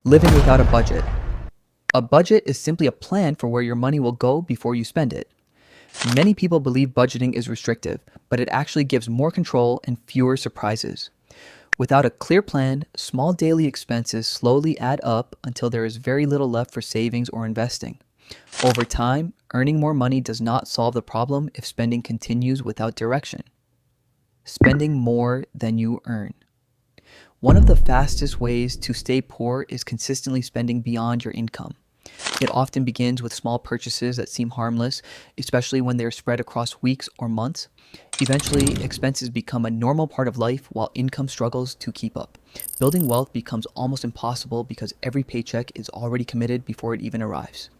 Living without a budget. A budget is simply a plan for where your money will go before you spend it. Many people believe budgeting is restrictive, but it actually gives more control and fewer surprises. Without a clear plan, small daily expenses slowly add up until there is very little left for savings or investing. Over time, earning more money does not solve the problem if spending continues without direction. Spending more than you earn. One of the fastest ways to stay poor is consistently spending beyond your income. It often begins with small purchases that seem harmless, especially when they are spread across weeks or months. Eventually, expenses become a normal part of life while income struggles to keep up. Building wealth becomes almost impossible because every paycheck is already committed before it even arrives.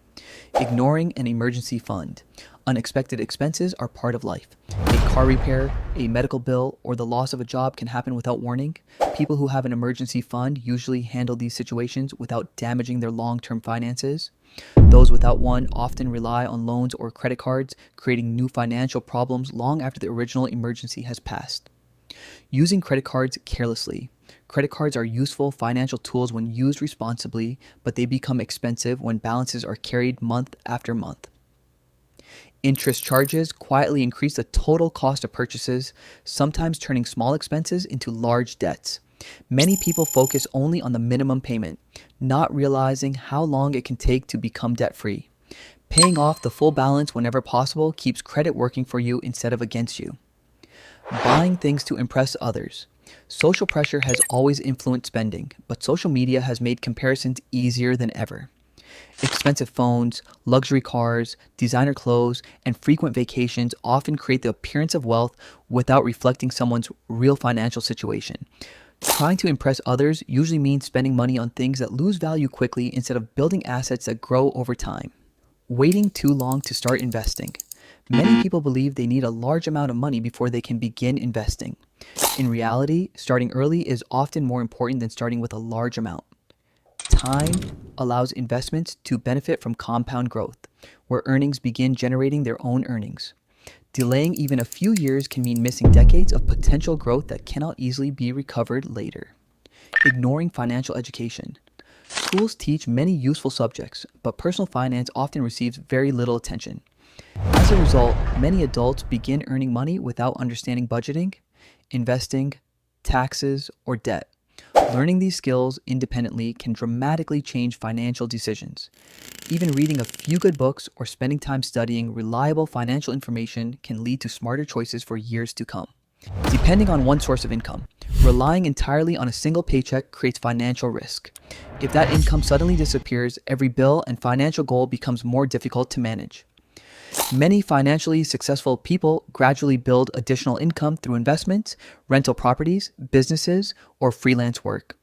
Ignoring an emergency fund. Unexpected expenses are part of life. A car repair, a medical bill, or the loss of a job can happen without warning. People who have an emergency fund usually handle these situations without damaging their long-term finances. Those without one often rely on loans or credit cards, creating new financial problems long after the original emergency has passed. Using credit cards carelessly. Credit cards are useful financial tools when used responsibly, but they become expensive when balances are carried month after month. Interest charges quietly increase the total cost of purchases, sometimes turning small expenses into large debts. Many people focus only on the minimum payment, not realizing how long it can take to become debt-free. Paying off the full balance whenever possible keeps credit working for you instead of against you. Buying things to impress others. Social pressure has always influenced spending, but social media has made comparisons easier than ever. Expensive phones, luxury cars, designer clothes, and frequent vacations often create the appearance of wealth without reflecting someone's real financial situation. Trying to impress others usually means spending money on things that lose value quickly instead of building assets that grow over time. Waiting too long to start investing. Many people believe they need a large amount of money before they can begin investing. In reality, starting early is often more important than starting with a large amount. Time allows investments to benefit from compound growth, where earnings begin generating their own earnings. Delaying even a few years can mean missing decades of potential growth that cannot easily be recovered later. Ignoring financial education. Schools teach many useful subjects, but personal finance often receives very little attention. As a result, many adults begin earning money without understanding budgeting, investing, taxes, or debt. Learning these skills independently can dramatically change financial decisions. Even reading a few good books or spending time studying reliable financial information can lead to smarter choices for years to come. Depending on one source of income, relying entirely on a single paycheck creates financial risk. If that income suddenly disappears, every bill and financial goal becomes more difficult to manage. Many financially successful people gradually build additional income through investments, rental properties, businesses, or freelance work.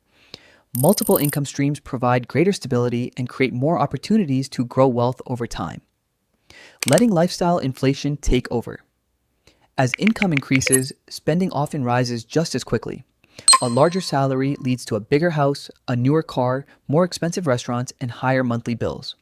Multiple income streams provide greater stability and create more opportunities to grow wealth over time. Letting lifestyle inflation take over. As income increases, spending often rises just as quickly. A larger salary leads to a bigger house, a newer car, more expensive restaurants, and higher monthly bills.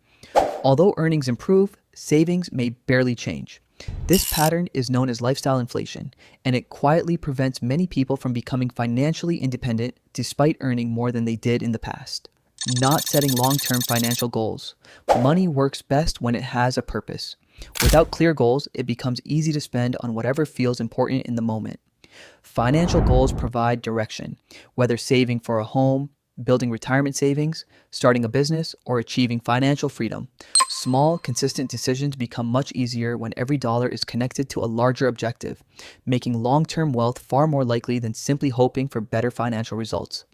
Although earnings improve, savings may barely change. This pattern is known as lifestyle inflation, and it quietly prevents many people from becoming financially independent despite earning more than they did in the past. Not setting long-term financial goals. Money works best when it has a purpose. Without clear goals, it becomes easy to spend on whatever feels important in the moment. Financial goals provide direction, whether saving for a home, building retirement savings, starting a business, or achieving financial freedom. Small, consistent decisions become much easier when every dollar is connected to a larger objective, making long-term wealth far more likely than simply hoping for better financial results.